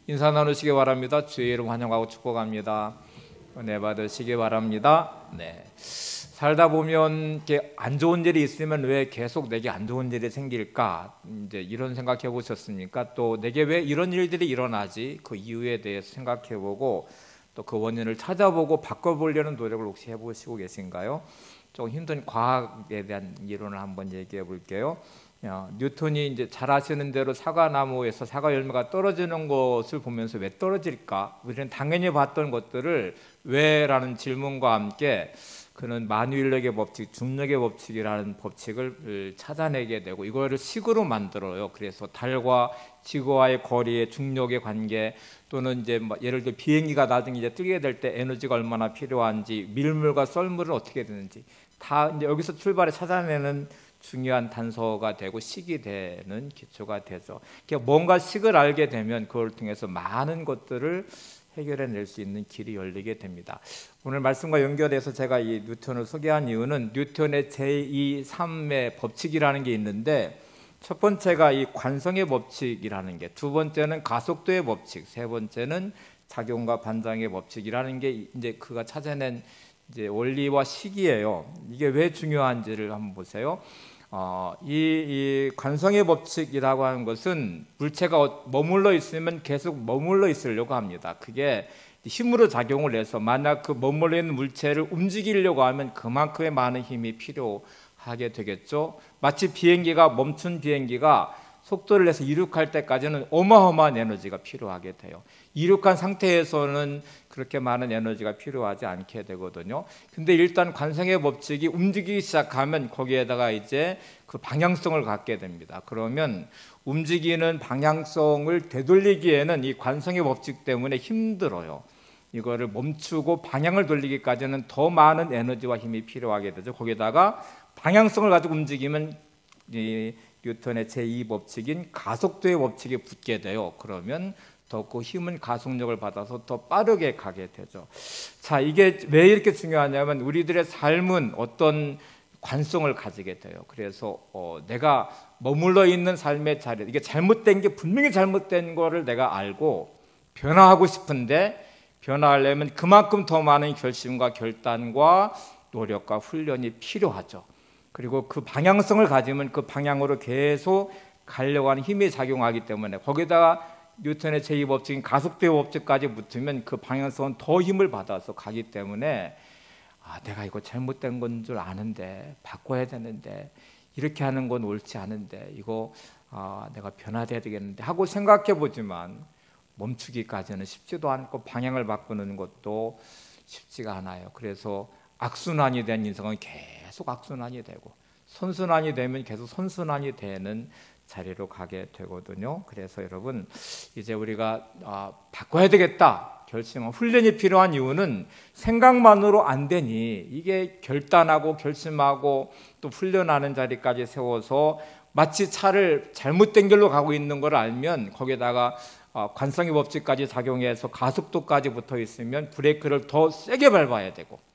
인사 나누시기 바랍니다. 주의 이름 환영하고 축복합니다. 은혜 받으시기 바랍니다. 네. 살다 보면 이렇게 안 좋은 일이 있으면 왜 계속 내게 안 좋은 일이 생길까? 이제 이런 생각해 보셨습니까? 또 내게 왜 이런 일들이 일어나지? 그 이유에 대해서 생각해 보고 또 그 원인을 찾아보고 바꿔보려는 노력을 혹시 해보시고 계신가요? 좀 힘든 과학에 대한 이론을 한번 얘기해 볼게요. 뉴턴이 이제 잘 아시는 대로 사과나무에서 사과 열매가 떨어지는 것을 보면서 왜 떨어질까? 우리는 당연히 봤던 것들을 왜라는 질문과 함께 그는 만유인력의 법칙, 중력의 법칙이라는 법칙을 찾아내게 되고 이거를 식으로 만들어요. 그래서 달과 지구와의 거리의 중력의 관계 또는 이제 예를 들어 비행기가 나중에 이제 뜨게 될 때 에너지가 얼마나 필요한지 밀물과 썰물은 어떻게 되는지 다 이제 여기서 출발해 찾아내는 중요한 단서가 되고 식이 되는 기초가 되죠. 뭔가 식을 알게 되면 그걸 통해서 많은 것들을 해결해낼 수 있는 길이 열리게 됩니다. 오늘 말씀과 연결해서 제가 이 뉴턴을 소개한 이유는 뉴턴의 제2, 3의 법칙이라는 게 있는데 첫 번째가 이 관성의 법칙이라는 게, 두 번째는 가속도의 법칙, 세 번째는 작용과 반작용의 법칙이라는 게 이제 그가 찾아낸 이제 원리와 식이에요. 이게 왜 중요한지를 한번 보세요. 이 관성의 법칙이라고 하는 것은 물체가 머물러 있으면 계속 머물러 있으려고 합니다. 그게 힘으로 작용을 해서 만약 그 머물러 있는 물체를 움직이려고 하면 그만큼의 많은 힘이 필요하게 되겠죠. 마치 멈춘 비행기가 속도를 내서 이륙할 때까지는 어마어마한 에너지가 필요하게 돼요. 이륙한 상태에서는 그렇게 많은 에너지가 필요하지 않게 되거든요. 근데 일단 관성의 법칙이 움직이기 시작하면 거기에다가 이제 그 방향성을 갖게 됩니다. 그러면 움직이는 방향성을 되돌리기에는 이 관성의 법칙 때문에 힘들어요. 이거를 멈추고 방향을 돌리기까지는 더 많은 에너지와 힘이 필요하게 되죠. 거기다가 방향성을 가지고 움직이면 이 뉴턴의 제2법칙인 가속도의 법칙이 붙게 돼요. 그러면 더 그 힘은 가속력을 받아서 더 빠르게 가게 되죠. 자, 이게 왜 이렇게 중요하냐면 우리들의 삶은 어떤 관성을 가지게 돼요. 그래서 내가 머물러 있는 삶의 자리, 이게 잘못된 게 분명히 잘못된 거를 내가 알고 변화하고 싶은데 변화하려면 그만큼 더 많은 결심과 결단과 노력과 훈련이 필요하죠. 그리고 그 방향성을 가지면 그 방향으로 계속 가려고 하는 힘이 작용하기 때문에 거기다가 뉴턴의 제2법칙인 가속도의 법칙까지 붙으면 그 방향성은 더 힘을 받아서 가기 때문에 내가 이거 잘못된 건 줄 아는데 바꿔야 되는데 이렇게 하는 건 옳지 않은데 이거 내가 변화돼야 되겠는데 하고 생각해 보지만 멈추기까지는 쉽지도 않고 방향을 바꾸는 것도 쉽지가 않아요. 그래서 악순환이 된 인생은 계속 악순환이 되고 선순환이 되면 계속 선순환이 되는 자리로 가게 되거든요. 그래서 여러분 이제 우리가 바꿔야 되겠다 결심하고 훈련이 필요한 이유는 생각만으로 안 되니 이게 결단하고 결심하고 또 훈련하는 자리까지 세워서 마치 차를 잘못된 길로 가고 있는 걸 알면 거기에다가 관성의 법칙까지 작용해서 가속도까지 붙어 있으면 브레이크를 더 세게 밟아야 되고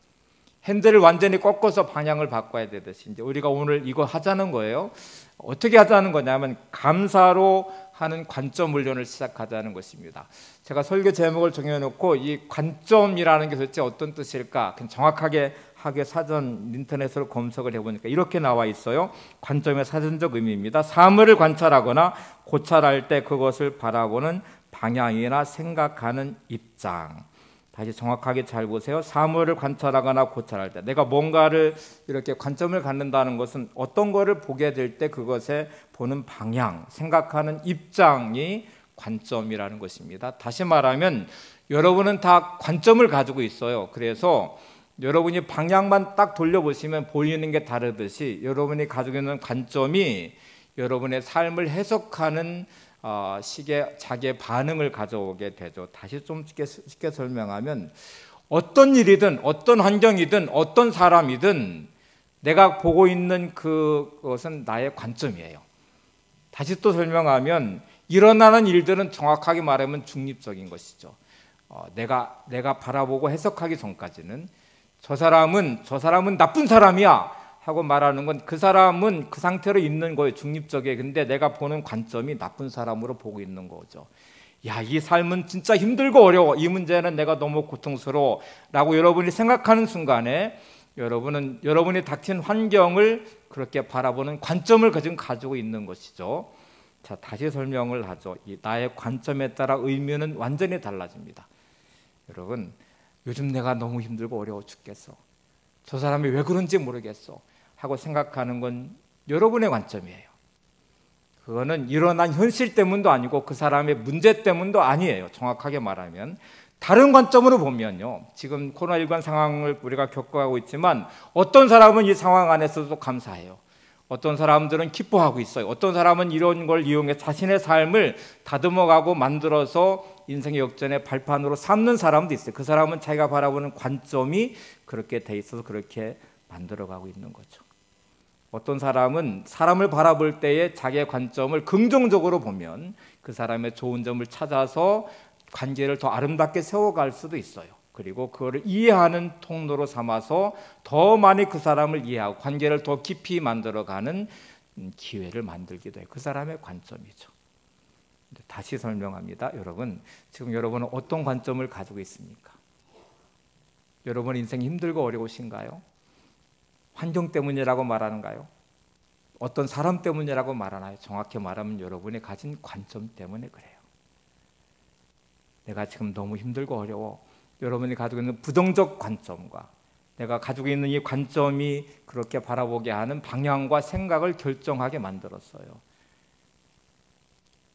핸들을 완전히 꺾어서 방향을 바꿔야 되듯이 이제 우리가 오늘 이거 하자는 거예요. 어떻게 하자는 거냐면 감사로 하는 관점 훈련을 시작하자는 것입니다. 제가 설교 제목을 정해놓고 이 관점이라는 게 도대체 어떤 뜻일까 정확하게 하게 사전 인터넷으로 검색을 해보니까 이렇게 나와 있어요. 관점의 사전적 의미입니다. 사물을 관찰하거나 고찰할 때 그것을 바라보는 방향이나 생각하는 입장. 다시 정확하게 잘 보세요. 사물을 관찰하거나 고찰할 때 내가 뭔가를 이렇게 관점을 갖는다는 것은 어떤 거를 보게 될 때 그것에 보는 방향, 생각하는 입장이 관점이라는 것입니다. 다시 말하면 여러분은 다 관점을 가지고 있어요. 그래서 여러분이 방향만 딱 돌려보시면 보이는 게 다르듯이 여러분이 가지고 있는 관점이 여러분의 삶을 해석하는 식의 자기의 반응을 가져오게 되죠. 다시 좀 쉽게 설명하면 어떤 일이든 어떤 환경이든 어떤 사람이든 내가 보고 있는 그것은 나의 관점이에요. 다시 또 설명하면 일어나는 일들은 정확하게 말하면 중립적인 것이죠. 내가 바라보고 해석하기 전까지는 저 사람은 나쁜 사람이야 하고 말하는 건 그 사람은 그 상태로 있는 거예요. 중립적이에요. 근데 내가 보는 관점이 나쁜 사람으로 보고 있는 거죠. 야, 이 삶은 진짜 힘들고 어려워, 이 문제는 내가 너무 고통스러워 라고 여러분이 생각하는 순간에 여러분은 여러분이 닥친 환경을 그렇게 바라보는 관점을 지금 가지고 있는 것이죠. 자, 다시 설명을 하죠. 이 나의 관점에 따라 의미는 완전히 달라집니다. 여러분, 요즘 내가 너무 힘들고 어려워 죽겠어, 저 사람이 왜 그런지 모르겠어 하고 생각하는 건 여러분의 관점이에요. 그거는 일어난 현실 때문도 아니고 그 사람의 문제 때문도 아니에요. 정확하게 말하면 다른 관점으로 보면요, 지금 코로나19 상황을 우리가 겪어가고 있지만 어떤 사람은 이 상황 안에서도 감사해요. 어떤 사람들은 기뻐하고 있어요. 어떤 사람은 이런 걸 이용해 자신의 삶을 다듬어가고 만들어서 인생의 역전의 발판으로 삼는 사람도 있어요. 그 사람은 자기가 바라보는 관점이 그렇게 돼 있어서 그렇게 만들어가고 있는 거죠. 어떤 사람은 사람을 바라볼 때에 자기의 관점을 긍정적으로 보면 그 사람의 좋은 점을 찾아서 관계를 더 아름답게 세워갈 수도 있어요. 그리고 그거를 이해하는 통로로 삼아서 더 많이 그 사람을 이해하고 관계를 더 깊이 만들어가는 기회를 만들기도 해요. 그 사람의 관점이죠. 다시 설명합니다. 여러분, 지금 여러분은 어떤 관점을 가지고 있습니까? 여러분 인생이 힘들고 어려우신가요? 환경 때문이라고 말하는가요? 어떤 사람 때문이라고 말하나요? 정확히 말하면 여러분이 가진 관점 때문에 그래요. 내가 지금 너무 힘들고 어려워, 여러분이 가지고 있는 부정적 관점과 내가 가지고 있는 이 관점이 그렇게 바라보게 하는 방향과 생각을 결정하게 만들었어요.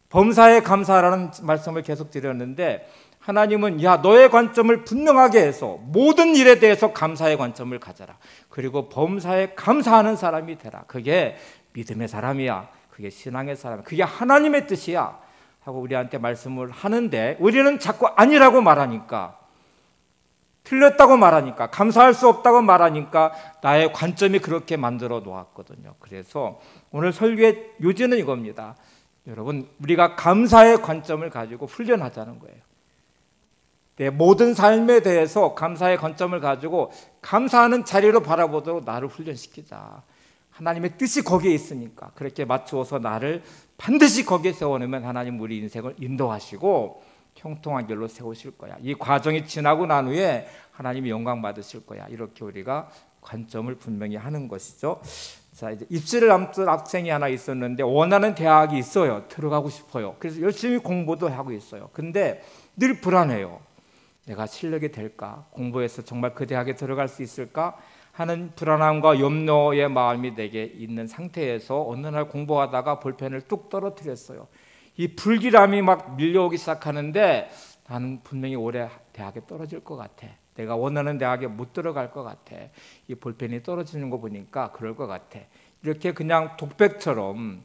범사에 감사하라는 말씀을 계속 드렸는데, 하나님은 야, 너의 관점을 분명하게 해서 모든 일에 대해서 감사의 관점을 가져라. 그리고 범사에 감사하는 사람이 되라. 그게 믿음의 사람이야. 그게 신앙의 사람이야. 그게 하나님의 뜻이야 하고 우리한테 말씀을 하는데, 우리는 자꾸 아니라고 말하니까, 틀렸다고 말하니까, 감사할 수 없다고 말하니까 나의 관점이 그렇게 만들어 놓았거든요. 그래서 오늘 설교의 요지는 이겁니다. 여러분, 우리가 감사의 관점을 가지고 훈련하자는 거예요. 내 모든 삶에 대해서 감사의 관점을 가지고 감사하는 자리로 바라보도록 나를 훈련시키자. 하나님의 뜻이 거기에 있으니까 그렇게 맞추어서 나를 반드시 거기에 세워놓으면 하나님 우리 인생을 인도하시고 형통한 길로 세우실 거야. 이 과정이 지나고 난 후에 하나님이 영광 받으실 거야. 이렇게 우리가 관점을 분명히 하는 것이죠. 자, 이제 입시를 앞둔 학생이 하나 있었는데 원하는 대학이 있어요. 들어가고 싶어요. 그래서 열심히 공부도 하고 있어요. 근데 늘 불안해요. 내가 실력이 될까? 공부해서 정말 그 대학에 들어갈 수 있을까? 하는 불안함과 염려의 마음이 내게 있는 상태에서 어느 날 공부하다가 볼펜을 뚝 떨어뜨렸어요. 이 불길함이 막 밀려오기 시작하는데 나는 분명히 올해 대학에 떨어질 것 같아. 내가 원하는 대학에 못 들어갈 것 같아. 이 볼펜이 떨어지는 거 보니까 그럴 것 같아. 이렇게 그냥 독백처럼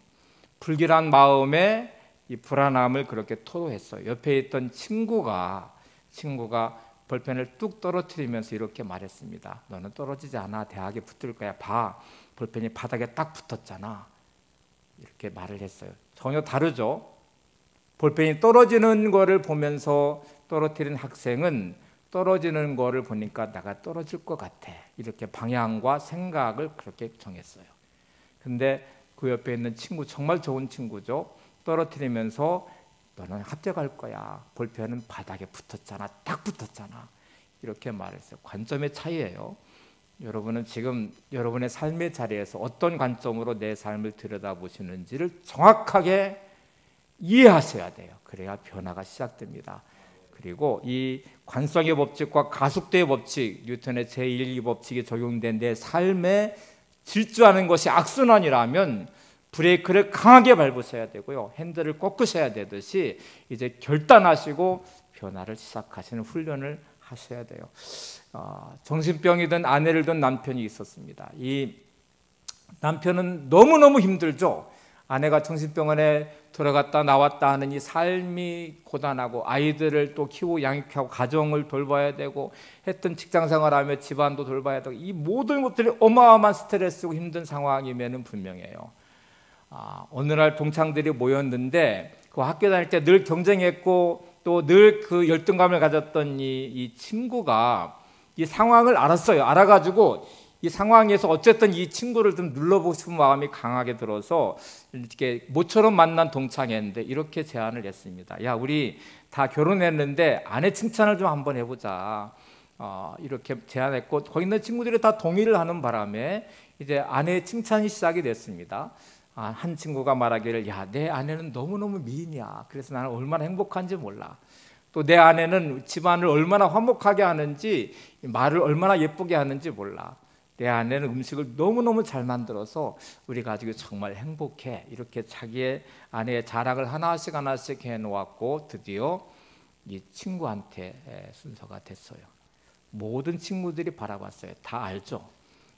불길한 마음에 이 불안함을 그렇게 토로했어요. 옆에 있던 친구가 볼펜을 뚝 떨어뜨리면서 이렇게 말했습니다. 너는 떨어지지 않아. 대학에 붙을 거야. 봐. 볼펜이 바닥에 딱 붙었잖아. 이렇게 말을 했어요. 전혀 다르죠. 볼펜이 떨어지는 거를 보면서 떨어뜨린 학생은 떨어지는 거를 보니까 내가 떨어질 것 같아. 이렇게 방향과 생각을 그렇게 정했어요. 근데 그 옆에 있는 친구, 정말 좋은 친구죠. 떨어뜨리면서 너는 합격할 거야. 볼펜은 바닥에 붙었잖아. 딱 붙었잖아. 이렇게 말했어요. 관점의 차이예요. 여러분은 지금 여러분의 삶의 자리에서 어떤 관점으로 내 삶을 들여다보시는지를 정확하게 이해하셔야 돼요. 그래야 변화가 시작됩니다. 그리고 이 관성의 법칙과 가속도의 법칙, 뉴턴의 제1, 2법칙이 적용된 내 삶에 질주하는 것이 악순환이라면 브레이크를 강하게 밟으셔야 되고요. 핸들을 꺾으셔야 되듯이 이제 결단하시고 변화를 시작하시는 훈련을 하셔야 돼요. 정신병이 든 아내를 둔 남편이 있었습니다. 이 남편은 너무너무 힘들죠. 아내가 정신병원에 들어갔다 나왔다 하는 이 삶이 고단하고 아이들을 또 키우고 양육하고 가정을 돌봐야 되고 했던 직장생활하며 집안도 돌봐야 되고 이 모든 것들이 어마어마한 스트레스고 힘든 상황이면 분명해요. 어느 날 동창들이 모였는데 그 학교 다닐 때 늘 경쟁했고 또 늘 그 열등감을 가졌던 이 친구가 이 상황을 알았어요. 알아가지고 이 상황에서 어쨌든 이 친구를 좀 눌러보고 싶은 마음이 강하게 들어서 이렇게 모처럼 만난 동창회인데 이렇게 제안을 했습니다. 야, 우리 다 결혼했는데 아내 칭찬을 좀 한번 해보자. 이렇게 제안했고 거기 있는 친구들이 다 동의를 하는 바람에 이제 아내의 칭찬이 시작이 됐습니다. 한 친구가 말하기를 야, 내 아내는 너무너무 미인이야. 그래서 나는 얼마나 행복한지 몰라. 또 내 아내는 집안을 얼마나 화목하게 하는지, 말을 얼마나 예쁘게 하는지 몰라. 내 아내는 음식을 너무너무 잘 만들어서 우리 가족이 정말 행복해. 이렇게 자기의 아내의 자랑을 하나씩 하나씩 해놓았고 드디어 이 친구한테 순서가 됐어요. 모든 친구들이 바라봤어요. 다 알죠.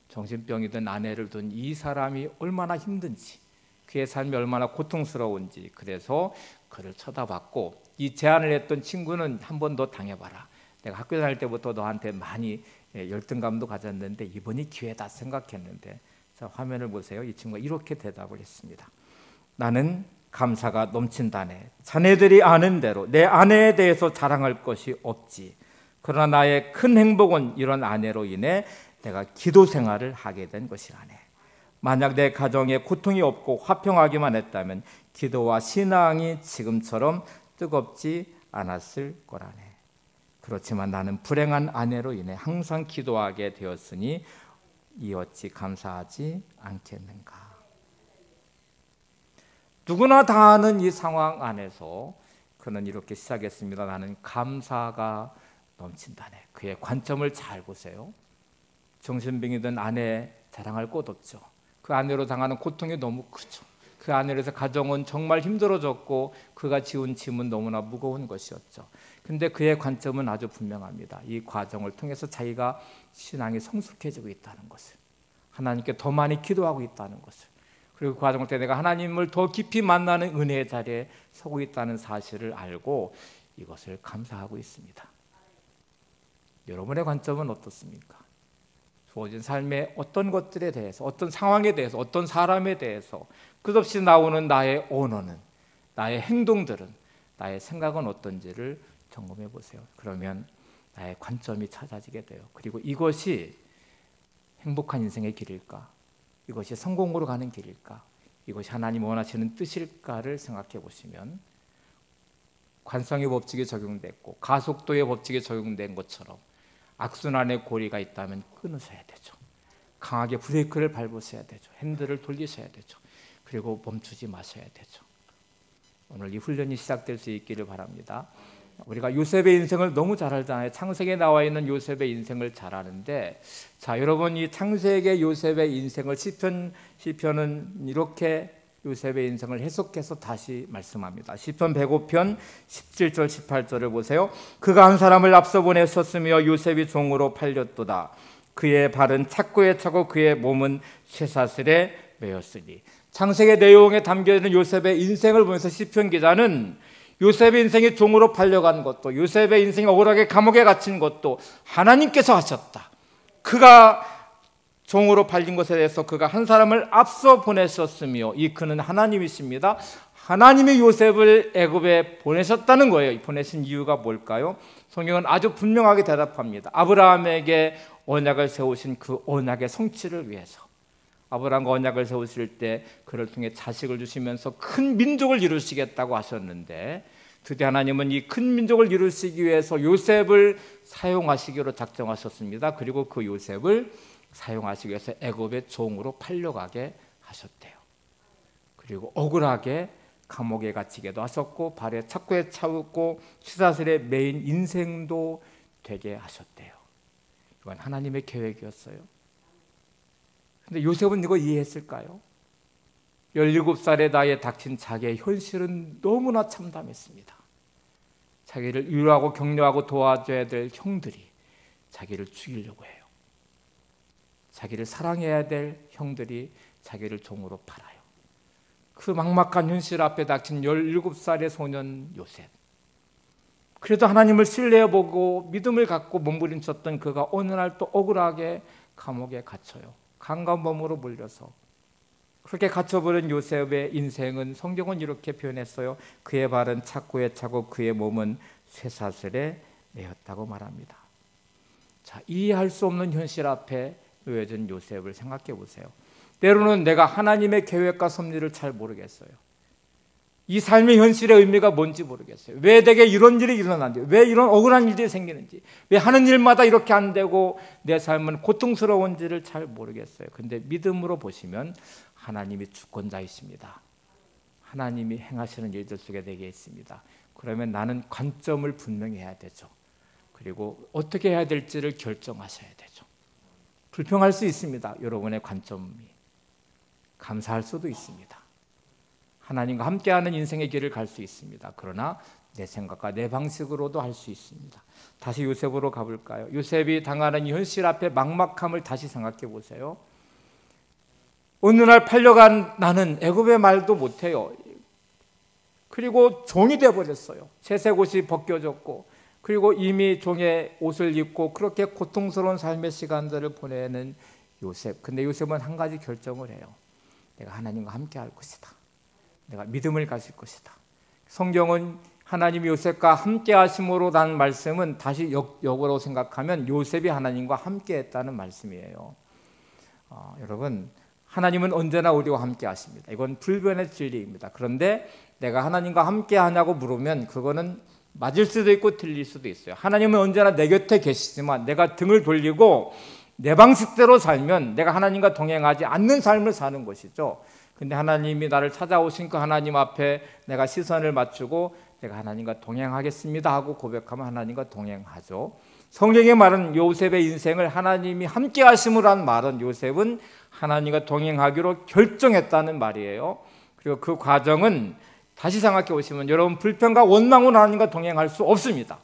정신병이 든 아내를 둔 이 사람이 얼마나 힘든지, 그의 삶이 얼마나 고통스러운지. 그래서 그를 쳐다봤고 이 제안을 했던 친구는 한 번 더 당해봐라. 내가 학교 다닐 때부터 너한테 많이 열등감도 가졌는데 이번이 기회다 생각했는데. 자, 화면을 보세요. 이 친구가 이렇게 대답을 했습니다. 나는 감사가 넘친다네. 자네들이 아는 대로 내 아내에 대해서 자랑할 것이 없지. 그러나 나의 큰 행복은 이런 아내로 인해 내가 기도 생활을 하게 된 것이라네. 만약 내 가정에 고통이 없고 화평하기만 했다면 기도와 신앙이 지금처럼 뜨겁지 않았을 거라네. 그렇지만 나는 불행한 아내로 인해 항상 기도하게 되었으니 이 어찌 감사하지 않겠는가. 누구나 다 아는 이 상황 안에서 그는 이렇게 시작했습니다. 나는 감사가 넘친다네. 그의 관점을 잘 보세요. 정신병이 든 아내 자랑할 곳 없죠. 그 아내로 당하는 고통이 너무 크죠. 그 아내로 해서 가정은 정말 힘들어졌고 그가 지운 짐은 너무나 무거운 것이었죠. 근데 그의 관점은 아주 분명합니다. 이 과정을 통해서 자기가 신앙이 성숙해지고 있다는 것을, 하나님께 더 많이 기도하고 있다는 것을, 그리고 그 과정을 통해 내가 하나님을 더 깊이 만나는 은혜의 자리에 서고 있다는 사실을 알고 이것을 감사하고 있습니다. 여러분의 관점은 어떻습니까? 주어진 삶의 어떤 것들에 대해서, 어떤 상황에 대해서, 어떤 사람에 대해서 끝없이 나오는 나의 언어는, 나의 행동들은, 나의 생각은 어떤지를 점검해 보세요. 그러면 나의 관점이 찾아지게 돼요. 그리고 이것이 행복한 인생의 길일까? 이것이 성공으로 가는 길일까? 이것이 하나님 원하시는 뜻일까를 생각해 보시면 관성의 법칙이 적용됐고 가속도의 법칙이 적용된 것처럼 악순환의 고리가 있다면 끊으셔야 되죠. 강하게 브레이크를 밟으셔야 되죠. 핸들을 돌리셔야 되죠. 그리고 멈추지 마셔야 되죠. 오늘 이 훈련이 시작될 수 있기를 바랍니다. 우리가 요셉의 인생을 너무 잘 알잖아요. 창세기에 나와 있는 요셉의 인생을 잘 아는데, 자, 여러분, 이 창세기의 요셉의 인생을 시편은 이렇게 요셉의 인생을 해석해서 다시 말씀합니다. 시편 105편 17절 18절을 보세요. 그가 한 사람을 앞서 보냈었으며 요셉이 종으로 팔렸도다. 그의 발은 착고에 차고 그의 몸은 쇠사슬에 매였으니. 창세기 내용에 담겨있는 요셉의 인생을 보면서 시편 기자는 요셉의 인생이 종으로 팔려간 것도, 요셉의 인생이 억울하게 감옥에 갇힌 것도 하나님께서 하셨다. 그가 종으로 팔린 것에 대해서 그가 한 사람을 앞서 보냈었으며, 이 그는 하나님이십니다. 하나님이 요셉을 애굽에 보내셨다는 거예요. 보내신 이유가 뭘까요? 성경은 아주 분명하게 대답합니다. 아브라함에게 언약을 세우신 그 언약의 성취를 위해서. 아브라함과 언약을 세우실 때 그를 통해 자식을 주시면서 큰 민족을 이루시겠다고 하셨는데, 드디어 하나님은 이 큰 민족을 이루시기 위해서 요셉을 사용하시기로 작정하셨습니다. 그리고 그 요셉을 사용하시기 위해서 애굽의 종으로 팔려가게 하셨대요. 그리고 억울하게 감옥에 갇히게도 하셨고 발에 착고에 차고 쇠사슬에 매인 인생도 되게 하셨대요. 이건 하나님의 계획이었어요. 근데 요셉은 이거 이해했을까요? 17살의 나이에 닥친 자기의 현실은 너무나 참담했습니다. 자기를 위로하고 격려하고 도와줘야 될 형들이 자기를 죽이려고 해요. 자기를 사랑해야 될 형들이 자기를 종으로 팔아요. 그 막막한 현실 앞에 닥친 17살의 소년 요셉. 그래도 하나님을 신뢰해보고 믿음을 갖고 몸부림쳤던 그가 어느 날 또 억울하게 감옥에 갇혀요. 강간범으로 몰려서. 그렇게 갇혀버린 요셉의 인생은 성경은 이렇게 표현했어요. 그의 발은 착고에 차고 그의 몸은 쇠사슬에 매였다고 말합니다. 자, 이해할 수 없는 현실 앞에 놓여진 요셉을 생각해 보세요. 때로는 내가 하나님의 계획과 섭리를 잘 모르겠어요. 이 삶의 현실의 의미가 뭔지 모르겠어요. 왜 내게 이런 일이 일어나는지, 왜 이런 억울한 일들이 생기는지, 왜 하는 일마다 이렇게 안 되고 내 삶은 고통스러운지를 잘 모르겠어요. 근데 믿음으로 보시면 하나님이 주권자이십니다. 하나님이 행하시는 일들 속에 내게 있습니다. 그러면 나는 관점을 분명히 해야 되죠. 그리고 어떻게 해야 될지를 결정하셔야 되죠. 불평할 수 있습니다. 여러분의 관점이. 감사할 수도 있습니다. 하나님과 함께하는 인생의 길을 갈 수 있습니다. 그러나 내 생각과 내 방식으로도 할 수 있습니다. 다시 요셉으로 가볼까요? 요셉이 당하는 이 현실 앞에 막막함을 다시 생각해 보세요. 어느 날 팔려간 나는 애굽의 말도 못해요. 그리고 종이 되어버렸어요. 채색 옷이 벗겨졌고, 그리고 이미 종의 옷을 입고 그렇게 고통스러운 삶의 시간들을 보내는 요셉. 근데 요셉은 한 가지 결정을 해요. 내가 하나님과 함께 할 것이다. 내가 믿음을 가질 것이다. 성경은 하나님이 요셉과 함께 하심으로 라는 말씀은 다시 역으로 생각하면 요셉이 하나님과 함께 했다는 말씀이에요. 여러분, 하나님은 언제나 우리와 함께 하십니다. 이건 불변의 진리입니다. 그런데 내가 하나님과 함께 하냐고 물으면 그거는 맞을 수도 있고 틀릴 수도 있어요. 하나님은 언제나 내 곁에 계시지만 내가 등을 돌리고 내 방식대로 살면 내가 하나님과 동행하지 않는 삶을 사는 것이죠. 근데 하나님이 나를 찾아오신 그 하나님 앞에 내가 시선을 맞추고 내가 하나님과 동행하겠습니다 하고 고백하면 하나님과 동행하죠. 성경의 말은 요셉의 인생을 하나님이 함께 하심으로 한 말은 요셉은 하나님과 동행하기로 결정했다는 말이에요. 그리고 그 과정은 다시 생각해 보시면 여러분, 불평과 원망으로 하나님과 동행할 수 없습니다.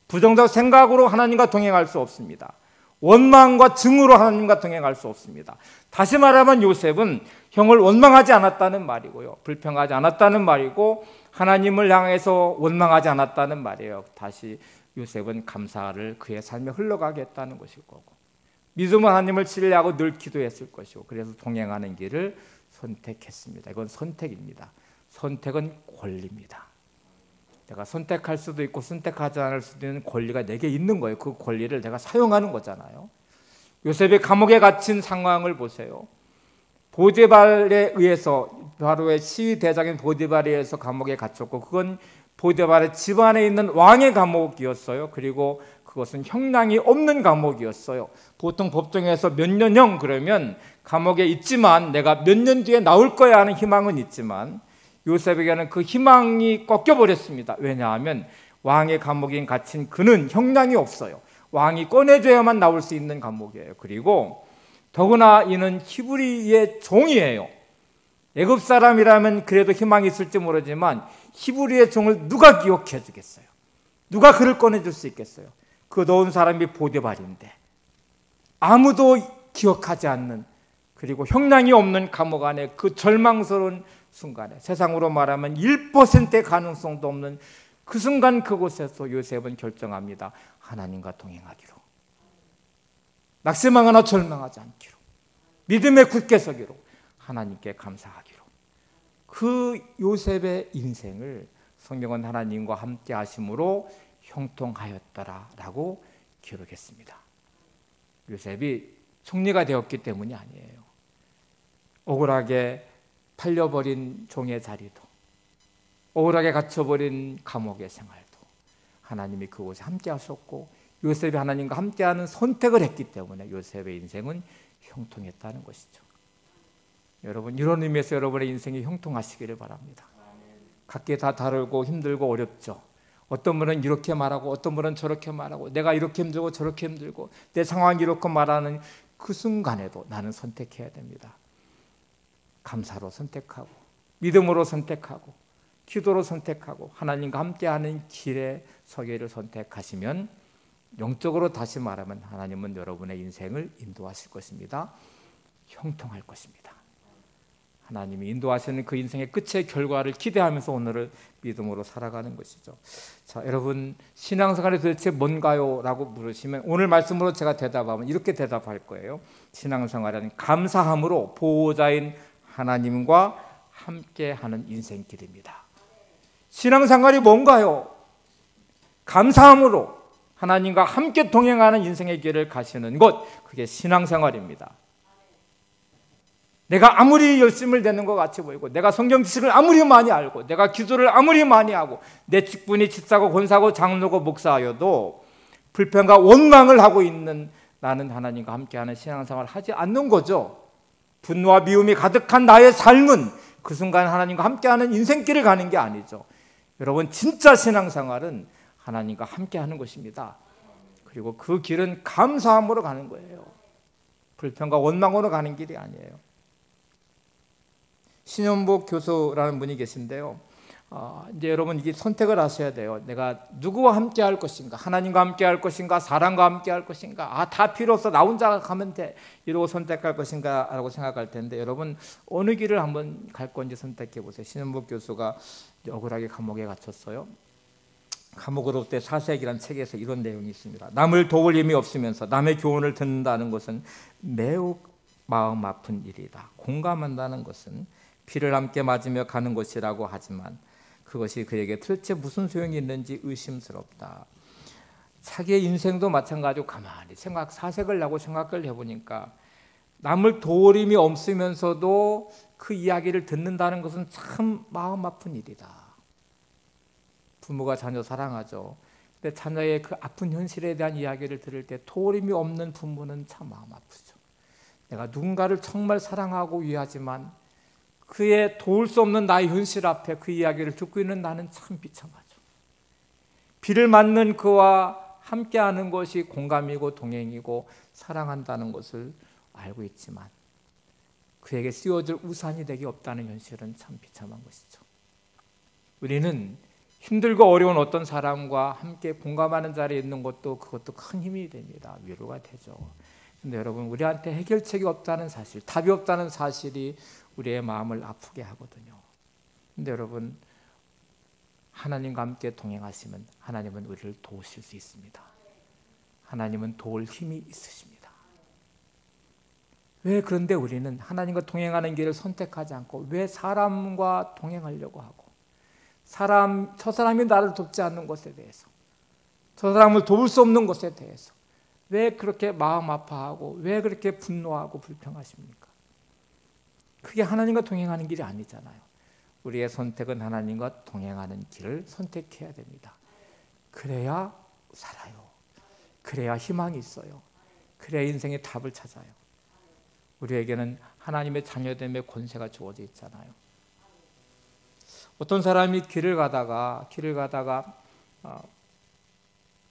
부정적 생각으로 하나님과 동행할 수 없습니다. 원망과 증오로 하나님과 동행할 수 없습니다. 다시 말하면 요셉은 형을 원망하지 않았다는 말이고요, 불평하지 않았다는 말이고, 하나님을 향해서 원망하지 않았다는 말이에요. 다시 요셉은 감사를 그의 삶에 흘러가게 했다는 것일 거고, 믿음은 하나님을 신뢰하고 늘 기도했을 것이고, 그래서 동행하는 길을 선택했습니다. 이건 선택입니다. 선택은 권리입니다. 내가 선택할 수도 있고 선택하지 않을 수도 있는 권리가 내게 있는 거예요. 그 권리를 내가 사용하는 거잖아요. 요셉이 감옥에 갇힌 상황을 보세요. 보디발에 의해서, 바로의 시위 대장인 보디발에 의해서 감옥에 갇혔고, 그건 보디발의 집안에 있는 왕의 감옥이었어요. 그리고 그것은 형량이 없는 감옥이었어요. 보통 법정에서 몇 년형 그러면 감옥에 있지만 내가 몇 년 뒤에 나올 거야 하는 희망은 있지만, 요셉에게는 그 희망이 꺾여버렸습니다. 왜냐하면 왕의 감옥인 갇힌 그는 형량이 없어요. 왕이 꺼내줘야만 나올 수 있는 감옥이에요. 그리고 더구나 이는 히브리의 종이에요. 애굽 사람이라면 그래도 희망이 있을지 모르지만 히브리의 종을 누가 기억해 주겠어요? 누가 그를 꺼내줄 수 있겠어요? 그 넣은 사람이 보디발인데 아무도 기억하지 않는, 그리고 형량이 없는 감옥 안에 그 절망스러운 순간에, 세상으로 말하면 1%의 가능성도 없는 그 순간, 그곳에서 요셉은 결정합니다. 하나님과 동행하기로, 낙심하거나 절망하지 않기로, 믿음에 굳게 서기로, 하나님께 감사하기로. 그 요셉의 인생을 성경은 하나님과 함께 하심으로 형통하였더라라고 기록했습니다. 요셉이 총리가 되었기 때문이 아니에요. 억울하게 팔려버린 종의 자리도, 억울하게 갇혀버린 감옥의 생활도 하나님이 그곳에 함께 하셨고, 요셉이 하나님과 함께하는 선택을 했기 때문에 요셉의 인생은 형통했다는 것이죠. 여러분, 이런 의미에서 여러분의 인생이 형통하시기를 바랍니다. 각기 다 다르고 힘들고 어렵죠. 어떤 분은 이렇게 말하고 어떤 분은 저렇게 말하고, 내가 이렇게 힘들고 저렇게 힘들고 내 상황이 이렇게 말하는 그 순간에도 나는 선택해야 됩니다. 감사로 선택하고, 믿음으로 선택하고, 기도로 선택하고, 하나님과 함께하는 길에 서기를 선택하시면 영적으로 다시 말하면 하나님은 여러분의 인생을 인도하실 것입니다. 형통할 것입니다. 하나님이 인도하시는 그 인생의 끝의 결과를 기대하면서 오늘을 믿음으로 살아가는 것이죠. 자, 여러분, 신앙생활이 도대체 뭔가요? 라고 물으시면 오늘 말씀으로 제가 대답하면 이렇게 대답할 거예요. 신앙생활은 감사함으로 보호자인 하나님과 함께하는 인생길입니다. 신앙생활이 뭔가요? 감사함으로 하나님과 함께 동행하는 인생의 길을 가시는 것, 그게 신앙생활입니다. 내가 아무리 열심을 내는 것 같이 보이고, 내가 성경 지식을 아무리 많이 알고, 내가 기도를 아무리 많이 하고, 내 직분이 집사고 권사고 장로고 목사여도 불평과 원망을 하고 있는 나는 하나님과 함께하는 신앙생활을 하지 않는 거죠. 분노와 미움이 가득한 나의 삶은 그 순간 하나님과 함께하는 인생길을 가는 게 아니죠. 여러분, 진짜 신앙생활은 하나님과 함께하는 것입니다. 그리고 그 길은 감사함으로 가는 거예요. 불평과 원망으로 가는 길이 아니에요. 신현복 교수라는 분이 계신데요. 이제 여러분, 이게 선택을 하셔야 돼요. 내가 누구와 함께 할 것인가, 하나님과 함께 할 것인가, 사람과 함께 할 것인가, 다 필요 없어, 나 혼자 가면 돼, 이러고 선택할 것인가 라고 생각할 텐데, 여러분 어느 길을 한번 갈 건지 선택해 보세요. 신현복 교수가 억울하게 감옥에 갇혔어요. 감옥으로부터 사색이라는 책에서 이런 내용이 있습니다. 남을 도울 힘이 없으면서 남의 교훈을 듣는다는 것은 매우 마음 아픈 일이다. 공감한다는 것은 피를 함께 맞으며 가는 것이라고 하지만 그것이 그에게 도대체 무슨 소용이 있는지 의심스럽다. 자기의 인생도 마찬가지로 가만히 사색을 하고 생각을 해보니까 남을 도울 힘이 없으면서도 그 이야기를 듣는다는 것은 참 마음 아픈 일이다. 부모가 자녀 사랑하죠. 근데 자녀의 그 아픈 현실에 대한 이야기를 들을 때 도울 힘이 없는 부모는 참 마음 아프죠. 내가 누군가를 정말 사랑하고 위하지만 그의 도울 수 없는 나의 현실 앞에 그 이야기를 듣고 있는 나는 참 비참하죠. 비를 맞는 그와 함께하는 것이 공감이고 동행이고 사랑한다는 것을 알고 있지만 그에게 씌워줄 우산이 되기 없다는 현실은 참 비참한 것이죠. 우리는 힘들고 어려운 어떤 사람과 함께 공감하는 자리에 있는 것도 그것도 큰 힘이 됩니다. 위로가 되죠. 근데 여러분, 우리한테 해결책이 없다는 사실, 답이 없다는 사실이 우리의 마음을 아프게 하거든요. 근데 여러분, 하나님과 함께 동행하시면 하나님은 우리를 도우실 수 있습니다. 하나님은 도울 힘이 있으십니다. 왜 그런데 우리는 하나님과 동행하는 길을 선택하지 않고 왜 사람과 동행하려고 하고, 저 사람이 나를 돕지 않는 것에 대해서, 저 사람을 도울 수 없는 것에 대해서 왜 그렇게 마음 아파하고 왜 그렇게 분노하고 불평하십니까? 그게 하나님과 동행하는 길이 아니잖아요. 우리의 선택은 하나님과 동행하는 길을 선택해야 됩니다. 그래야 살아요. 그래야 희망이 있어요. 그래야 인생의 답을 찾아요. 우리에게는 하나님의 자녀됨의 권세가 주어져 있잖아요. 어떤 사람이 길을 가다가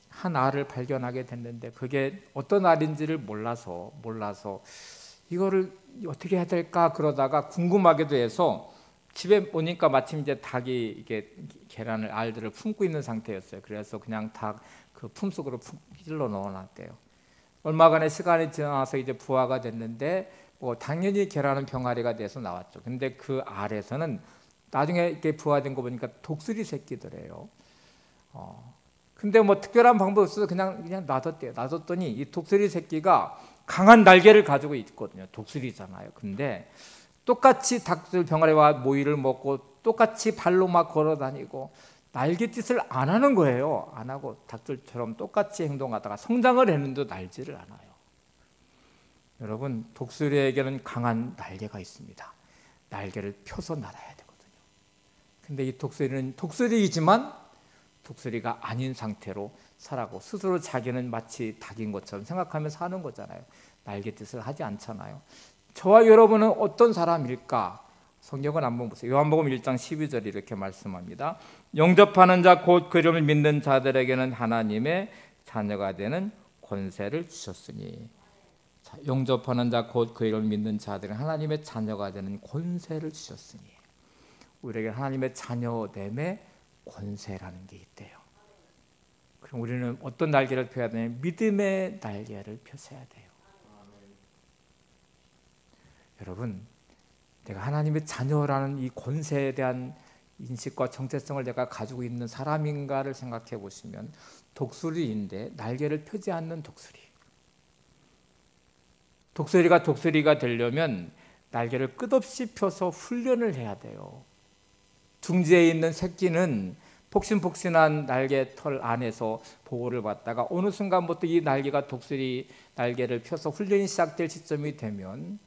한 알을 발견하게 됐는데 그게 어떤 알인지를 몰라서 이거를 어떻게 해야 될까 그러다가 궁금하기도 해서 집에 오니까 마침 이제 닭이 이게 계란을 알들을 품고 있는 상태였어요. 그래서 그냥 닭 그 품속으로 찔러 넣어놨대요. 얼마간의 시간이 지나서 이제 부화가 됐는데 당연히 계란은 병아리가 돼서 나왔죠. 근데 그 알에서는 나중에 이렇게 부화된 거 보니까 독수리 새끼더래요. 근데 특별한 방법이 없어서 그냥 놔뒀대요. 놔뒀더니 이 독수리 새끼가 강한 날개를 가지고 있거든요. 독수리잖아요. 근데 똑같이 닭들 병아리와 모이를 먹고 똑같이 발로 막 걸어다니고 날갯짓을 안 하는 거예요. 안 하고 닭들처럼 똑같이 행동하다가 성장을 했는데도 날지를 않아요. 여러분, 독수리에게는 강한 날개가 있습니다. 날개를 펴서 날아야 되거든요. 근데 이 독수리는 독수리이지만 독수리가 아닌 상태로 살아고 스스로 자기는 마치 닭인 것처럼 생각하며 사는 거잖아요. 날갯짓을 하지 않잖아요. 저와 여러분은 어떤 사람일까? 성경을 한번 보세요. 요한복음 1장 12절 이렇게 말씀합니다. 영접하는 자 곧 그 이름을 믿는 자들에게는 하나님의 자녀가 되는 권세를 주셨으니. 자, 영접하는 자 곧 그 이름을 믿는 자들은 하나님의 자녀가 되는 권세를 주셨으니. 우리에게 하나님의 자녀됨의 권세라는 게 있대요. 그럼 우리는 어떤 날개를 펴야 되냐면 믿음의 날개를 펴셔야 돼요. 여러분, 내가 하나님의 자녀라는 이 권세에 대한 인식과 정체성을 내가 가지고 있는 사람인가를 생각해 보시면 독수리인데 날개를 펴지 않는 독수리. 독수리가 독수리가 되려면 날개를 끝없이 펴서 훈련을 해야 돼요. 둥지에 있는 새끼는 폭신폭신한 날개 털 안에서 보호를 받다가 어느 순간부터 이 날개가 독수리 날개를 펴서 훈련이 시작될 시점이 되면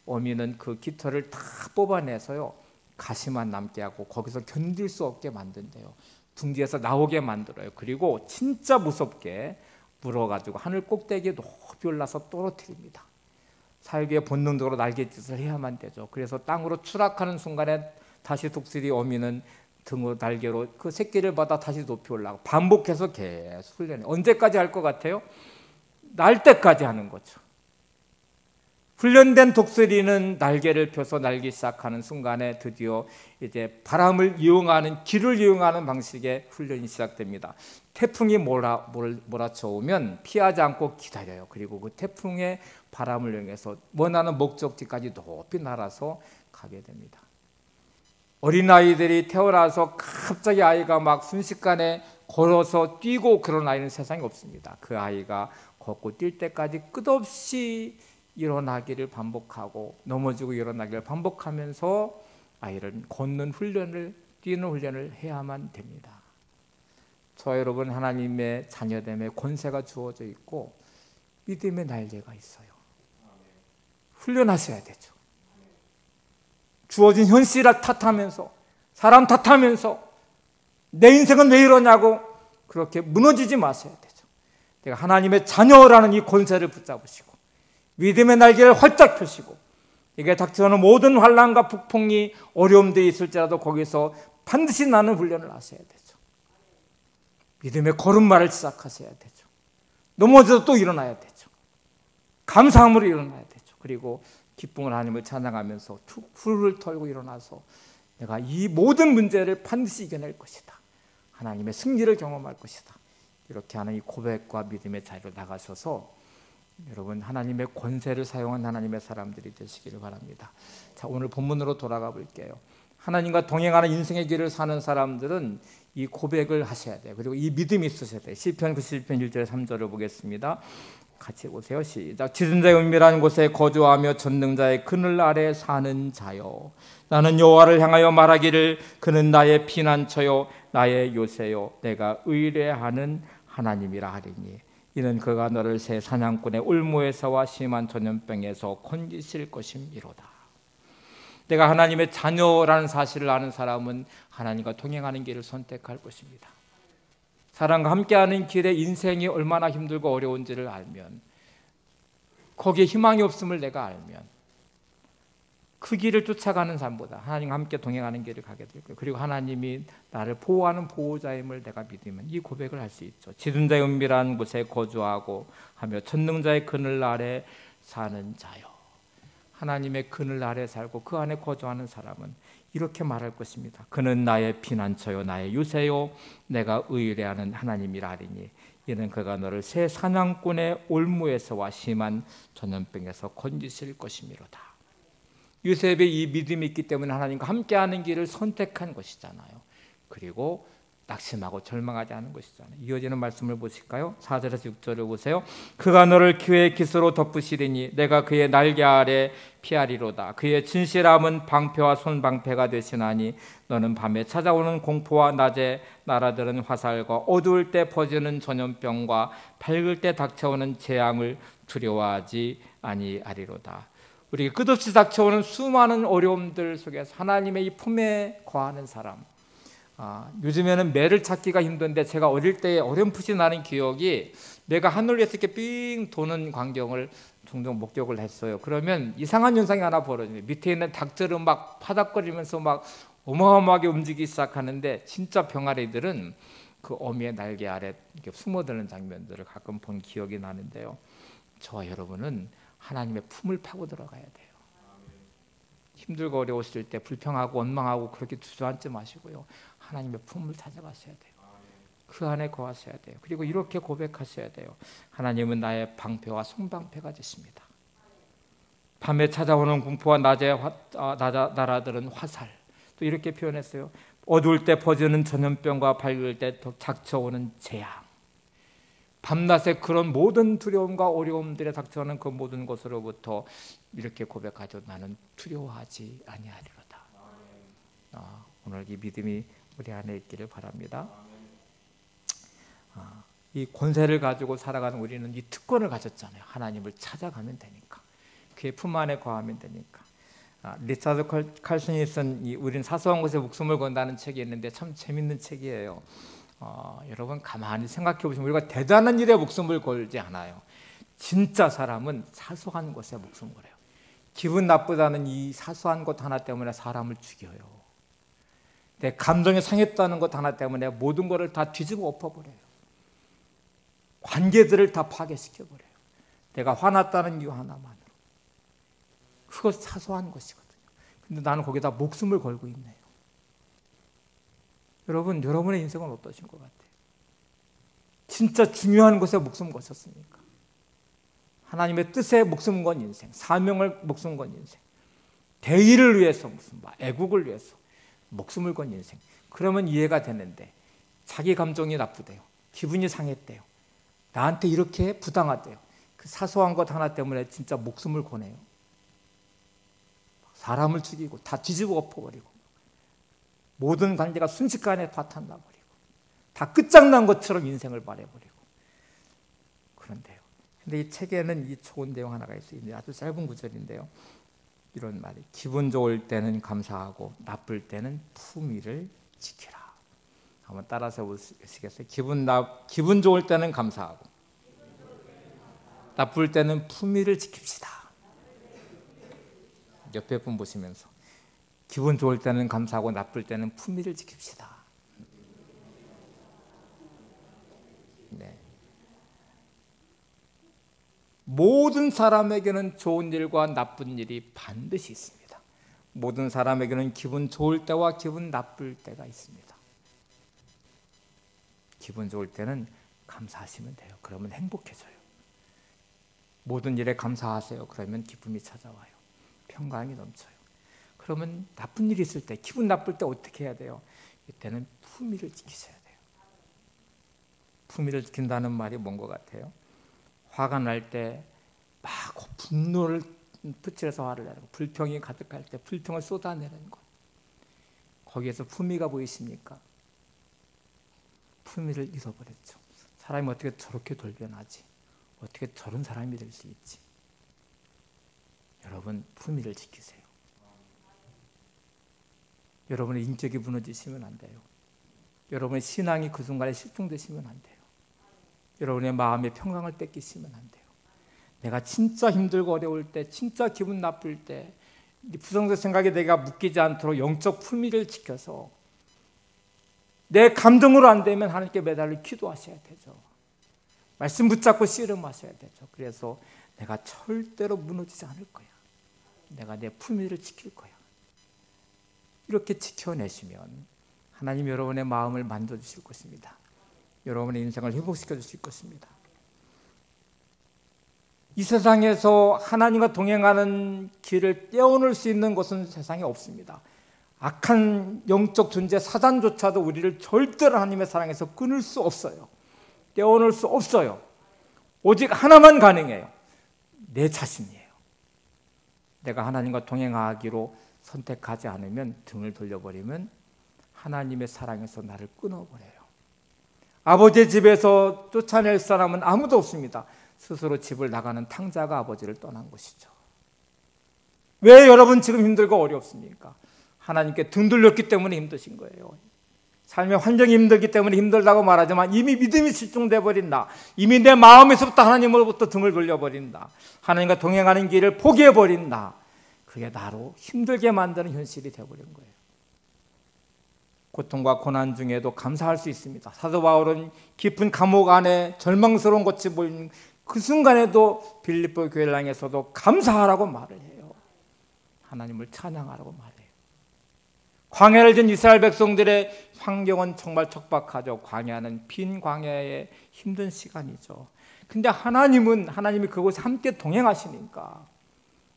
어미는 그 깃털을 다 뽑아내서요 가시만 남게 하고 거기서 견딜 수 없게 만든대요. 둥지에서 나오게 만들어요. 그리고 진짜 무섭게 물어가지고 하늘 꼭대기에 높이 올라서 떨어뜨립니다. 살기 위해 본능적으로 날갯짓을 해야만 되죠. 그래서 땅으로 추락하는 순간에 다시 독수리 어미는 등으로 날개로 그 새끼를 받아 다시 높이 올라가고 반복해서 계속 훈련해. 언제까지 할 것 같아요? 날 때까지 하는 거죠. 훈련된 독수리는 날개를 펴서 날기 시작하는 순간에 드디어 이제 바람을 이용하는 길을 이용하는 방식의 훈련이 시작됩니다. 태풍이 몰아쳐 오면 피하지 않고 기다려요. 그리고 그 태풍의 바람을 이용해서 원하는 목적지까지 높이 날아서 가게 됩니다. 어린아이들이 태어나서 갑자기 아이가 막 순식간에 걸어서 뛰고 그런 아이는 세상에 없습니다. 그 아이가 걷고 뛸 때까지 끝없이 일어나기를 반복하고 넘어지고 일어나기를 반복하면서 아이를 걷는 훈련을, 뛰는 훈련을 해야만 됩니다. 저 여러분, 하나님의 자녀됨의 권세가 주어져 있고 믿음의 날개가 있어요. 훈련하셔야 되죠. 주어진 현실을 탓하면서, 사람 탓하면서 내 인생은 왜 이러냐고 그렇게 무너지지 마셔야 되죠. 내가 하나님의 자녀라는 이 권세를 붙잡으시고 믿음의 날개를 활짝 펴시고 이게 닥쳐오는 모든 환난과 북풍이 어려움들이 있을지라도 거기서 반드시 나는 훈련을 하셔야 되죠. 믿음의 걸음마를 시작하셔야 되죠. 넘어져도 또 일어나야 되죠. 감사함으로 일어나야 되죠. 그리고 기쁨을 하나님을 찬양하면서 훌훌 털고 일어나서 내가 이 모든 문제를 반드시 이겨낼 것이다. 하나님의 승리를 경험할 것이다. 이렇게 하는 이 고백과 믿음의 자리로 나가셔서 여러분, 하나님의 권세를 사용한 하나님의 사람들이 되시기를 바랍니다. 자, 오늘 본문으로 돌아가 볼게요. 하나님과 동행하는 인생의 길을 사는 사람들은 이 고백을 하셔야 돼요. 그리고 이 믿음이 있으셔야 돼요. 시편 91편 1절 3절을 보겠습니다. 같이 보세요. 시작. 짖은 자의 은밀한 곳에 거주하며 전능자의 그늘 아래 사는 자여, 나는 여호와를 향하여 말하기를 그는 나의 피난처요 나의 요새요 내가 의뢰하는 하나님이라 하리니 이는 그가 너를 새 사냥꾼의 올무에서와 심한 전염병에서 건지실 것임이로다. 내가 하나님의 자녀라는 사실을 아는 사람은 하나님과 동행하는 길을 선택할 것입니다. 사람과 함께하는 길에 인생이 얼마나 힘들고 어려운지를 알면, 거기에 희망이 없음을 내가 알면 그 길을 쫓아가는 삶보다 하나님과 함께 동행하는 길을 가게 될 거예요. 그리고 하나님이 나를 보호하는 보호자임을 내가 믿으면 이 고백을 할 수 있죠. 짖은 자의 은밀한 곳에 거주하고 하며 전능자의 그늘 아래 사는 자요. 하나님의 그늘 아래 살고 그 안에 거주하는 사람은 이렇게 말할 것입니다. 그는 나의 피난처요 나의 요새요 내가 의뢰하는 하나님이라 하리니 이는 그가 너를 새 사냥꾼의 올무에서와 심한 전염병에서 건지실 것이미로다. 요셉의 이 믿음이 있기 때문에 하나님과 함께하는 길을 선택한 것이잖아요. 그리고 낙심하고 절망하지 않은 것이잖아요. 이어지는 말씀을 보실까요? 4절에서 6절을 보세요. 그가 너를 그의 깃으로 덮으시리니 내가 그의 날개 아래 피하리로다. 그의 진실함은 방패와 손방패가 되시나니 너는 밤에 찾아오는 공포와 낮에 날아드는 화살과 어두울 때 퍼지는 전염병과 밝을 때 닥쳐오는 재앙을 두려워하지 아니하리로다. 우리 끝없이 닥쳐오는 수많은 어려움들 속에서 하나님의 이 품에 거하는 사람, 요즘에는 매를 찾기가 힘든데 제가 어릴 때 어렴풋이 나는 기억이, 매가 하늘 위에서 이렇게 삥 도는 광경을 종종 목격을 했어요. 그러면 이상한 현상이 하나 벌어져요. 밑에 있는 닭들은 막 파닥거리면서 막 어마어마하게 움직이기 시작하는데 진짜 병아리들은 그 어미의 날개 아래 이렇게 숨어드는 장면들을 가끔 본 기억이 나는데요. 저와 여러분은 하나님의 품을 파고 들어가야 돼요. 힘들고 어려우실 때 불평하고 원망하고 그렇게 주저앉지 마시고요. 하나님의 품을 찾아가셔야 돼요. 그 안에 거하셔야 돼요. 그리고 이렇게 고백하셔야 돼요. 하나님은 나의 방패와 손방패가 되십니다. 밤에 찾아오는 공포와 낮에 날아드는 화살, 또 이렇게 표현했어요. 어두울 때 퍼지는 전염병과 밝을 때 닥쳐오는 재앙, 밤낮의 그런 모든 두려움과 어려움들에 닥쳐오는 그 모든 것으로부터 이렇게 고백하죠. 나는 두려워하지 아니하리로다. 오늘 이 믿음이 우리 안에 있기를 바랍니다. 이 권세를 가지고 살아가는 우리는 이 특권을 가졌잖아요. 하나님을 찾아가면 되니까. 그의 품 안에 거하면 되니까. 리차드 칼슨이 쓴 우린 사소한 것에 목숨을 건다는 책이 있는데 참 재밌는 책이에요. 여러분 가만히 생각해 보시면 우리가 대단한 일에 목숨을 걸지 않아요. 진짜 사람은 사소한 것에 목숨을 걸어요. 기분 나쁘다는 이 사소한 것 하나 때문에 사람을 죽여요. 내 감정이 상했다는 것 하나 때문에 모든 것을 다 뒤집어 엎어버려요. 관계들을 다 파괴시켜버려요. 내가 화났다는 이유 하나만으로. 그것 사소한 것이거든요. 근데 나는 거기다 목숨을 걸고 있네요. 여러분, 여러분의 인생은 어떠신 것 같아요? 진짜 중요한 것에 목숨 거셨습니까? 하나님의 뜻에 목숨 건 인생, 사명을 목숨 건 인생, 대의를 위해서 무슨 애국을 위해서 목숨을 건 인생. 그러면 이해가 되는데 자기 감정이 나쁘대요. 기분이 상했대요. 나한테 이렇게 부당하대요. 그 사소한 것 하나 때문에 진짜 목숨을 거네요. 사람을 죽이고 다 뒤집어 엎어버리고 모든 관계가 순식간에 다 탄나버리고 다 끝장난 것처럼 인생을 말해버리고 그런데요. 근데 이 책에는 이 좋은 내용 하나가 있어요. 아주 짧은 구절인데요. 이런 말이 기분 좋을 때는 감사하고 나쁠 때는 품위를 지키라. 한번 따라서 보시겠어요? 기분 좋을 때는 감사하고 나쁠 때는 품위를 지킵시다. 옆에 분 보시면서 기분 좋을 때는 감사하고 나쁠 때는 품위를 지킵시다. 네. 모든 사람에게는 좋은 일과 나쁜 일이 반드시 있습니다. 모든 사람에게는 기분 좋을 때와 기분 나쁠 때가 있습니다. 기분 좋을 때는 감사하시면 돼요. 그러면 행복해져요. 모든 일에 감사하세요. 그러면 기쁨이 찾아와요. 평강이 넘쳐요. 그러면 나쁜 일이 있을 때, 기분 나쁠 때 어떻게 해야 돼요? 이때는 품위를 지키셔야 돼요. 품위를 지킨다는 말이 뭔 것 같아요? 화가 날 때 막 분노를 붙여서 화를 내는 것, 불평이 가득할 때 불평을 쏟아내는 것, 거기에서 품위가 보이십니까? 품위를 잃어버렸죠. 사람이 어떻게 저렇게 돌변하지? 어떻게 저런 사람이 될 수 있지? 여러분, 품위를 지키세요. 여러분의 인격이 무너지시면 안 돼요. 여러분의 신앙이 그 순간에 실종되시면 안 돼요. 여러분의 마음의 평강을 뺏기시면 안 돼요. 내가 진짜 힘들고 어려울 때, 진짜 기분 나쁠 때 부정적 생각에 내가 묶이지 않도록 영적 품위를 지켜서 내 감정으로 안 되면 하나님께 매달려 기도하셔야 되죠. 말씀 붙잡고 씨름하셔야 되죠. 그래서 내가 절대로 무너지지 않을 거야. 내가 내 품위를 지킬 거야. 이렇게 지켜내시면 하나님 여러분의 마음을 만져주실 것입니다. 여러분의 인생을 회복시켜 주실 것입니다. 이 세상에서 하나님과 동행하는 길을 떼어놓을 수 있는 것은 세상에 없습니다. 악한 영적 존재 사단조차도 우리를 절대로 하나님의 사랑에서 끊을 수 없어요. 떼어놓을 수 없어요. 오직 하나만 가능해요. 내 자신이에요. 내가 하나님과 동행하기로 선택하지 않으면, 등을 돌려버리면 하나님의 사랑에서 나를 끊어버려요. 아버지의 집에서 쫓아낼 사람은 아무도 없습니다. 스스로 집을 나가는 탕자가 아버지를 떠난 것이죠. 왜 여러분 지금 힘들고 어렵습니까? 하나님께 등 돌렸기 때문에 힘드신 거예요. 삶의 환경이 힘들기 때문에 힘들다고 말하지만 이미 믿음이 실종돼 버린다. 이미 내 마음에서부터 하나님으로부터 등을 돌려버린다. 하나님과 동행하는 길을 포기해 버린다. 그게 나로 힘들게 만드는 현실이 되어버린 거예요. 고통과 고난 중에도 감사할 수 있습니다. 사도 바울은 깊은 감옥 안에 절망스러운 것이 보이는 그 순간에도 빌립보 교회를 향해서도 감사하라고 말을 해요. 하나님을 찬양하라고 말해요. 광야를 진 이스라엘 백성들의 환경은 정말 척박하죠. 광야는 빈 광야의 힘든 시간이죠. 근데 하나님이 그곳에 함께 동행하시니까,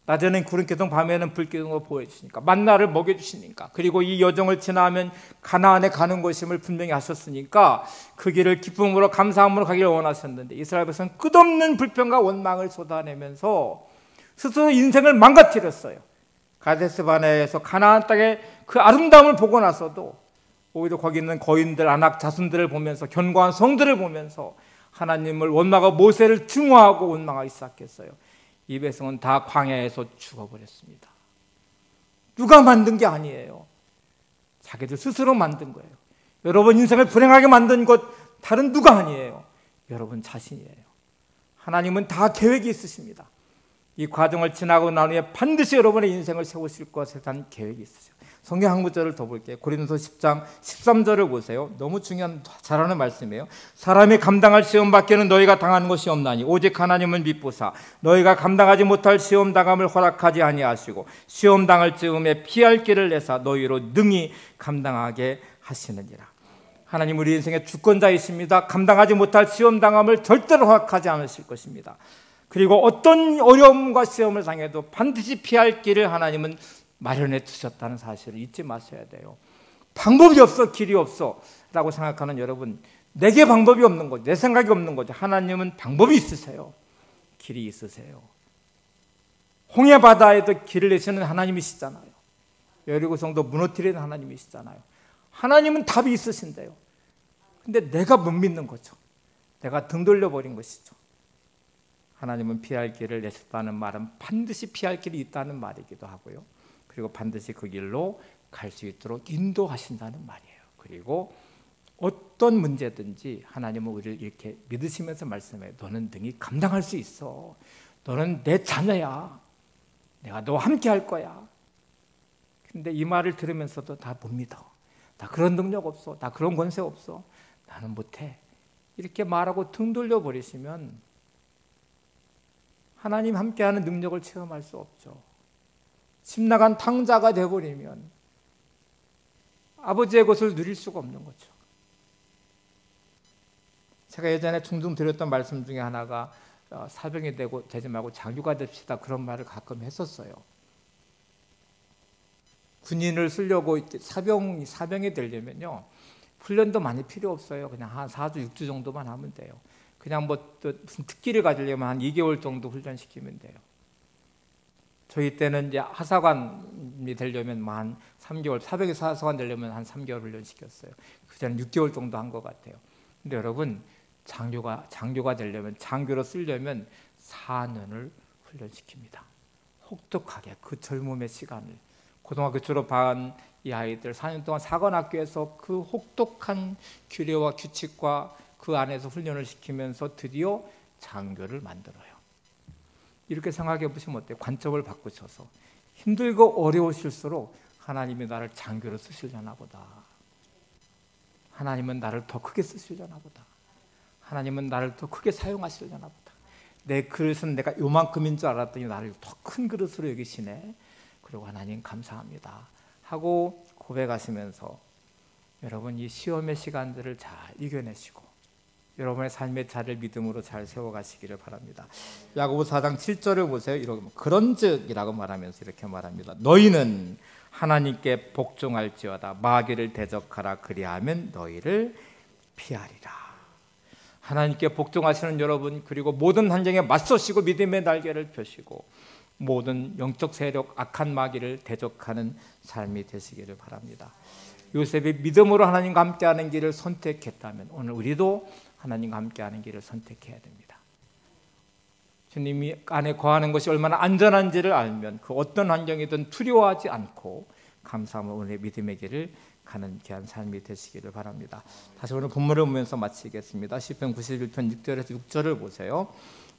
낮에는 구름 기둥, 밤에는 불 기둥으로 보여주시니까, 만나를 먹여주시니까, 그리고 이 여정을 지나면 가나안에 가는 것임을 분명히 하셨으니까 그 길을 기쁨으로 감사함으로 가기를 원하셨는데, 이스라엘 백성은 끝없는 불평과 원망을 쏟아내면서 스스로 인생을 망가뜨렸어요. 가데스바네에서 가나안 땅의 그 아름다움을 보고 나서도 오히려 거기 있는 거인들, 안악 자손들을 보면서, 견고한 성들을 보면서 하나님을 원망하고 모세를 증오하고 원망하기 시작했어요. 이 백성은 다 광야에서 죽어버렸습니다. 누가 만든 게 아니에요. 자기들 스스로 만든 거예요. 여러분 인생을 불행하게 만든 것 다른 누가 아니에요. 여러분 자신이에요. 하나님은 다 계획이 있으십니다. 이 과정을 지나고 난 후에 반드시 여러분의 인생을 세우실 것에 대한 계획이 있으세요. 성경 한 구절을 더 볼게요. 고린도서 10장 13절을 보세요. 너무 중요한 잘하는 말씀이에요. 사람이 감당할 시험 밖에는 너희가 당하는 것이 없나니 오직 하나님은 믿보사 너희가 감당하지 못할 시험 당함을 허락하지 아니하시고 시험 당할 즈음에 피할 길을 내사 너희로 능히 감당하게 하시느니라. 하나님 우리 인생의 주권자이십니다. 감당하지 못할 시험 당함을 절대로 허락하지 않으실 것입니다. 그리고 어떤 어려움과 시험을 당해도 반드시 피할 길을 하나님은 마련해 두셨다는 사실을 잊지 마셔야 돼요. 방법이 없어, 길이 없어 라고 생각하는 여러분, 내게 방법이 없는 거죠. 내 생각이 없는 거죠. 하나님은 방법이 있으세요. 길이 있으세요. 홍해 바다에도 길을 내시는 하나님이시잖아요. 여리고성도 무너뜨리는 하나님이시잖아요. 하나님은 답이 있으신데요. 근데 내가 못 믿는 거죠. 내가 등 돌려버린 것이죠. 하나님은 피할 길을 내셨다는 말은 반드시 피할 길이 있다는 말이기도 하고요. 그리고 반드시 그 길로 갈 수 있도록 인도하신다는 말이에요. 그리고 어떤 문제든지 하나님은 우리를 이렇게 믿으시면서 말씀해요. 너는 능히 감당할 수 있어. 너는 내 자녀야. 내가 너와 함께 할 거야. 근데 이 말을 들으면서도 다 못 믿어. 나 그런 능력 없어. 나 그런 권세 없어. 나는 못해. 이렇게 말하고 등 돌려버리시면 하나님 함께하는 능력을 체험할 수 없죠. 집 나간 탕자가 되어버리면 아버지의 것을 누릴 수가 없는 거죠. 제가 예전에 종종 드렸던 말씀 중에 하나가 사병이 되지 말고 장교가 됩시다 그런 말을 가끔 했었어요. 군인을 쓰려고 사병이 되려면요 훈련도 많이 필요 없어요. 그냥 한 4주 6주 정도만 하면 돼요. 그냥 무슨 특기를 가지려면 한 2개월 정도 훈련시키면 돼요. 저희 때는 이제 하사관이 되려면 한 3개월, 사병이 하사관 되려면 한 3개월 훈련시켰어요. 그전에 6개월 정도 한 것 같아요. 근데 여러분 장교가 되려면, 장교로 쓰려면 4년을 훈련시킵니다. 혹독하게 그 젊음의 시간을. 고등학교 졸업한 이 아이들 4년 동안 사관학교에서 그 혹독한 규례와 규칙과 그 안에서 훈련을 시키면서 드디어 장교를 만들어요. 이렇게 생각해 보시면 어때요? 관점을 바꾸셔서 힘들고 어려우실수록 하나님이 나를 장교로 쓰시려나 보다. 하나님은 나를 더 크게 쓰시려나 보다. 하나님은 나를 더 크게 사용하시려나 보다. 내 그릇은 내가 요만큼인 줄 알았더니 나를 더 큰 그릇으로 여기시네. 그리고 하나님 감사합니다 하고 고백하시면서 여러분 이 시험의 시간들을 잘 이겨내시고 여러분의 삶의 자리를 믿음으로 잘 세워가시기를 바랍니다. 야고보서 4장 7절을 보세요. 이렇게 그런즉이라고 말하면서 이렇게 말합니다. 너희는 하나님께 복종할지어다. 마귀를 대적하라. 그리하면 너희를 피하리라. 하나님께 복종하시는 여러분, 그리고 모든 환경에 맞서시고 믿음의 날개를 펴시고 모든 영적 세력, 악한 마귀를 대적하는 삶이 되시기를 바랍니다. 요셉이 믿음으로 하나님과 함께하는 길을 선택했다면 오늘 우리도 하나님과 함께하는 길을 선택해야 됩니다. 주님이 안에 거하는 것이 얼마나 안전한지를 알면 그 어떤 환경이든 두려워하지 않고 감사함으로 오늘의 믿음의 길을 가는 귀한 삶이 되시기를 바랍니다. 다시 오늘 본문을 보면서 마치겠습니다. 시편 91편 6절에서 6절을 보세요.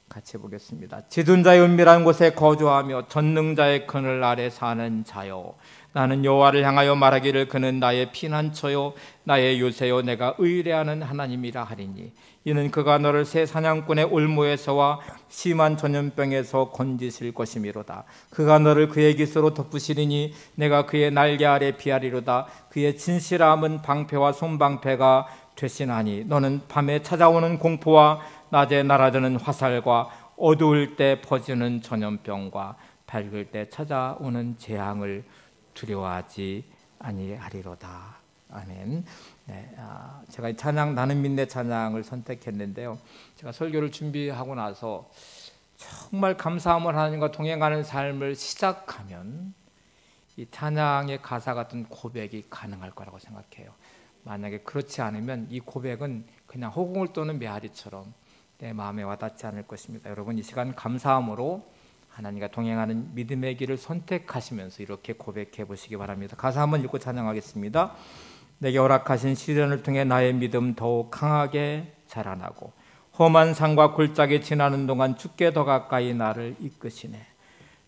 같이 보겠습니다. 지둔 자의 은밀한 곳에 거주하며 전능자의 그늘 아래 사는 자요, 나는 여호와를 향하여 말하기를 그는 나의 피난처요 나의 요새요 내가 의뢰하는 하나님이라 하리니 이는 그가 너를 새 사냥꾼의 올무에서와 심한 전염병에서 건지실 것이미로다. 그가 너를 그의 깃으로 덮으시리니 내가 그의 날개 아래 피하리로다. 그의 진실함은 방패와 손방패가 되시나니 너는 밤에 찾아오는 공포와 낮에 날아드는 화살과 어두울 때 퍼지는 전염병과 밝을 때 찾아오는 재앙을 두려워하지 아니하리로다. 아멘. 네, 제가 이 찬양 나는 믿네 찬양을 선택했는데요. 제가 설교를 준비하고 나서 정말 감사함을 하나님과 동행하는 삶을 시작하면 이 찬양의 가사 같은 고백이 가능할 거라고 생각해요. 만약에 그렇지 않으면 이 고백은 그냥 허공을 떠는 메아리처럼 내 마음에 와닿지 않을 것입니다. 여러분 이 시간 감사함으로 하나님과 동행하는 믿음의 길을 선택하시면서 이렇게 고백해 보시기 바랍니다. 가사 한번 읽고 찬양하겠습니다. 내게 허락하신 시련을 통해 나의 믿음 더욱 강하게 자라나고 험한 산과 골짜기 지나는 동안 주께 더 가까이 나를 이끄시네.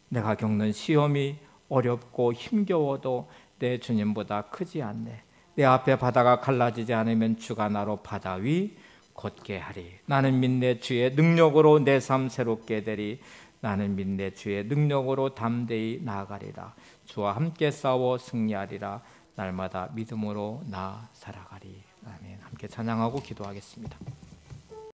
내가 겪는 시험이 어렵고 힘겨워도 내 주님보다 크지 않네. 내 앞에 바다가 갈라지지 않으면 주가 나로 바다 위 걷게 하리. 나는 믿네 주의 능력으로 내 삶 새롭게 되리. 나는 믿네 주의 능력으로 담대히 나아가리라. 주와 함께 싸워 승리하리라. 날마다 믿음으로 나 살아가리. 아멘. 함께 찬양하고 기도하겠습니다.